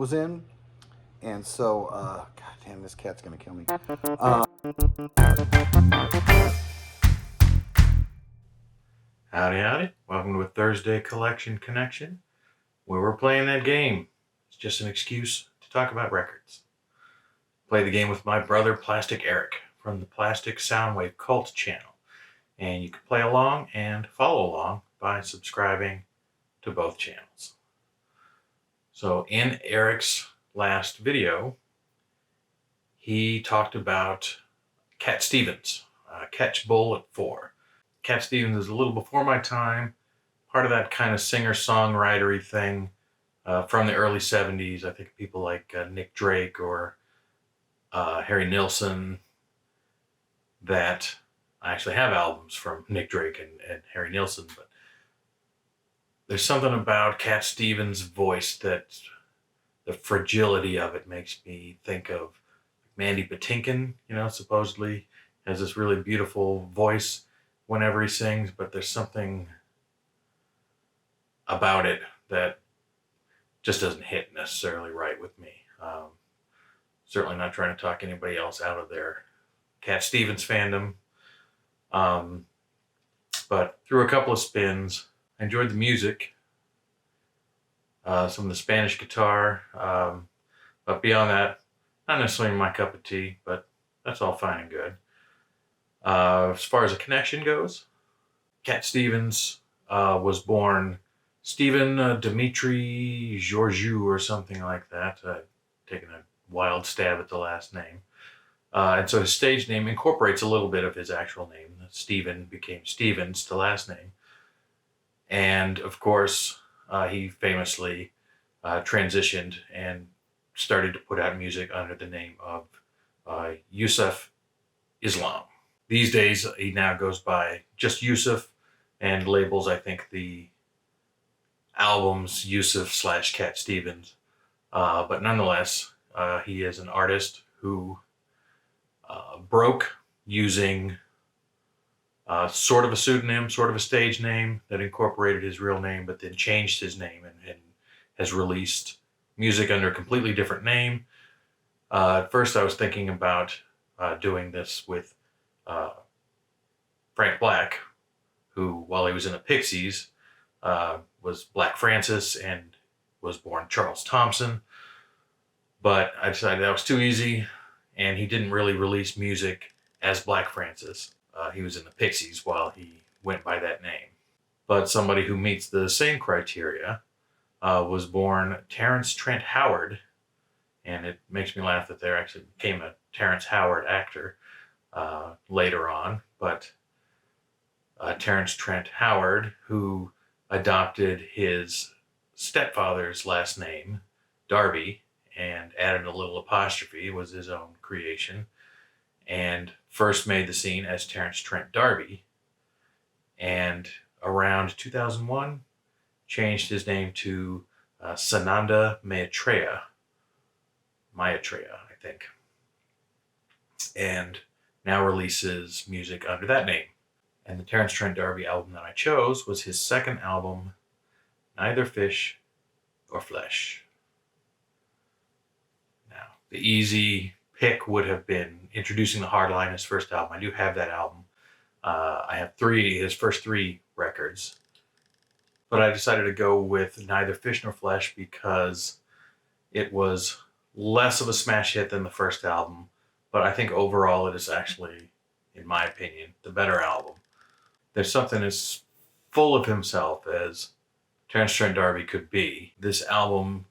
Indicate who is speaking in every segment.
Speaker 1: was in. And so, God damn, this cat's gonna kill me.
Speaker 2: Howdy, howdy. Welcome to a Thursday Collection Connection, where we're playing that game. It's just an excuse to talk about records. Play the game with my brother, Plastic Eric, from the Plastic Soundwave Cult channel. And you can play along and follow along by subscribing to both channels. So in Eric's last video, he talked about Cat Stevens, Catch Bull at 4. Cat Stevens is a little before my time, part of that kind of singer-songwritery thing from the early 70s. I think people like Nick Drake or Harry Nilsson, that I actually have albums from Nick Drake and Harry Nilsson, but there's something about Cat Stevens' voice that the fragility of it makes me think of Mandy Patinkin, supposedly has this really beautiful voice whenever he sings, but there's something about it that just doesn't hit necessarily right with me. Certainly not trying to talk anybody else out of their Cat Stevens fandom. But through a couple of spins, I enjoyed the music, some of the Spanish guitar, but beyond that, not necessarily my cup of tea, but that's all fine and good. As far as a connection goes, Cat Stevens was born Stephen Dimitri Georgiou or something like that, taking a wild stab at the last name. And so his stage name incorporates a little bit of his actual name. Stephen became Stevens, the last name. And of course, he famously transitioned and started to put out music under the name of Yusuf Islam. These days, he now goes by just Yusuf and labels, I think, the albums Yusuf/Cat Stevens. But nonetheless, he is an artist who broke using sort of a pseudonym, sort of a stage name that incorporated his real name, but then changed his name and has released music under a completely different name. At first, I was thinking about doing this with Frank Black, who, while he was in the Pixies, was Black Francis and was born Charles Thompson. But I decided that was too easy, and he didn't really release music as Black Francis. He was in the Pixies while he went by that name. But somebody who meets the same criteria was born Terrence Trent Howard, and it makes me laugh that there actually became a Terrence Howard actor later on. But Terrence Trent Howard, who adopted his stepfather's last name, Darby, and added a little apostrophe, was his own creation, and first made the scene as Terrence Trent D'Arby, and around 2001 changed his name to Sananda Maitreya, I think, and now releases music under that name. And the Terrence Trent D'Arby album that I chose was his second album, Neither Fish or Flesh. Now, the easy pick would have been Introducing the Hardline, his first album. I do have that album. I have his first 3 records. But I decided to go with Neither Fish Nor Flesh because it was less of a smash hit than the first album. But I think overall it is actually, in my opinion, the better album. There's something as full of himself as Terrence Trent D'Arby could be. This album,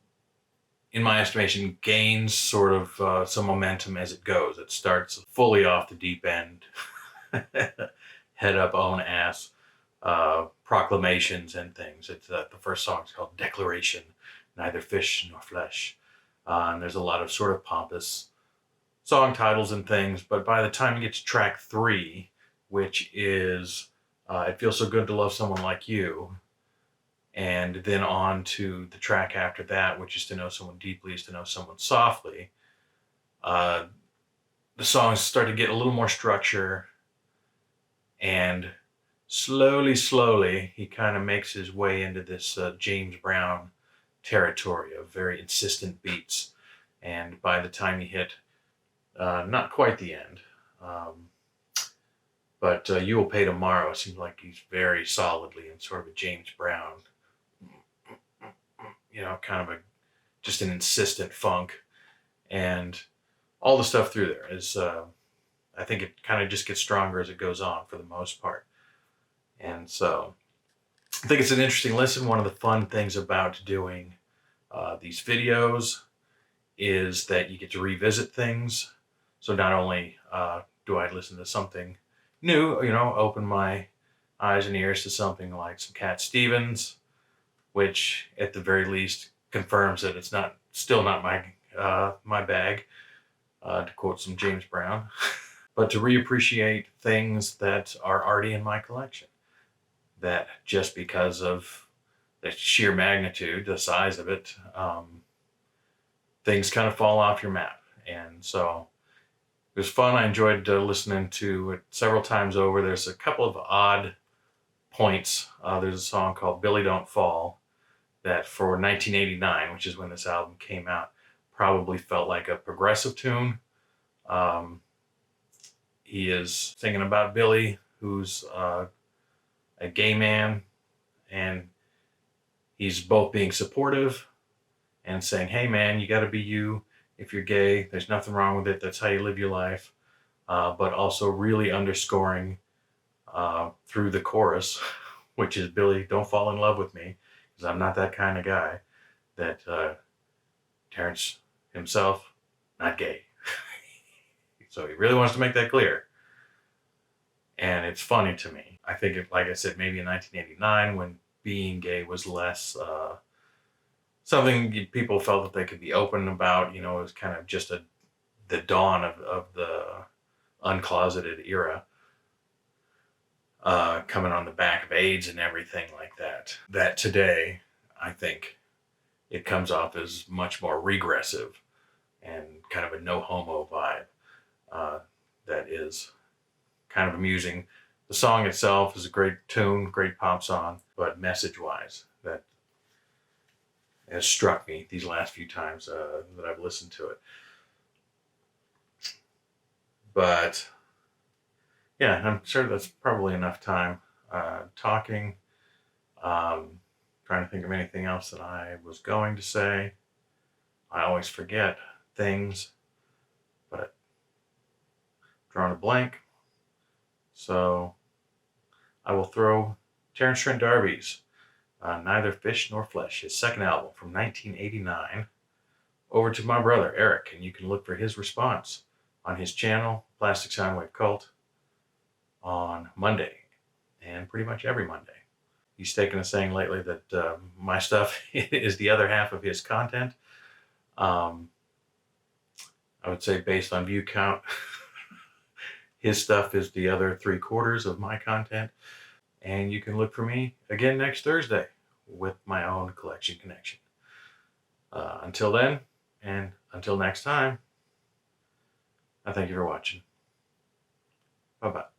Speaker 2: in my estimation, gains sort of some momentum as it goes. It starts fully off the deep end, head up, own ass, proclamations and things. It's the first song is called Declaration, Neither Fish Nor Flesh. And there's a lot of sort of pompous song titles and things, but by the time you get to track 3, which is It Feels So Good to Love Someone Like You, and then on to the track after that, which is To Know Someone Deeply is to Know Someone Softly, the songs start to get a little more structure, and slowly, he kind of makes his way into this James Brown territory of very insistent beats. And by the time you hit not quite the end, but You Will Pay Tomorrow, it seems like he's very solidly in sort of a James Brown, kind of just an insistent funk. And all the stuff through there is, I think it kind of just gets stronger as it goes on for the most part. And so I think it's an interesting listen. One of the fun things about doing these videos is that you get to revisit things. So not only do I listen to something new, open my eyes and ears to something like some Cat Stevens, which at the very least confirms that it's still not my bag, to quote some James Brown, but to reappreciate things that are already in my collection. That just because of the sheer magnitude, the size of it, things kind of fall off your map. And so it was fun. I enjoyed listening to it several times over. There's a couple of odd points. There's a song called Billy Don't Fall that for 1989, which is when this album came out, probably felt like a progressive tune. He is singing about Billy, who's a gay man, and he's both being supportive and saying, hey man, you got to be you. If you're gay, there's nothing wrong with it. That's how you live your life. But also really underscoring through the chorus, which is Billy, don't fall in love with me, because I'm not that kind of guy, that Terrence himself, not gay. So he really wants to make that clear. And it's funny to me. I think, like I said, maybe in 1989, when being gay was less something people felt that they could be open about, it was kind of just the dawn of the uncloseted era, coming on the back of AIDS and everything like that. That today, I think it comes off as much more regressive and kind of a no homo vibe. That is kind of amusing. The song itself is a great tune, great pop song, but message-wise, that has struck me these last few times that I've listened to it. But yeah, I'm sure that's probably enough time talking. Trying to think of anything else that I was going to say. I always forget things, but drawing a blank. So I will throw Terence Trent D'Arby's Neither Fish Nor Flesh, his second album from 1989, over to my brother Eric, and you can look for his response on his channel, Plastic Soundwave Cult, on Monday, and pretty much every Monday. He's taken a saying lately that my stuff is the other half of his content. I would say based on view count, his stuff is the other 3/4 of my content. And you can look for me again next Thursday with my own collection connection. Until then, and until next time, I thank you for watching. Bye-bye.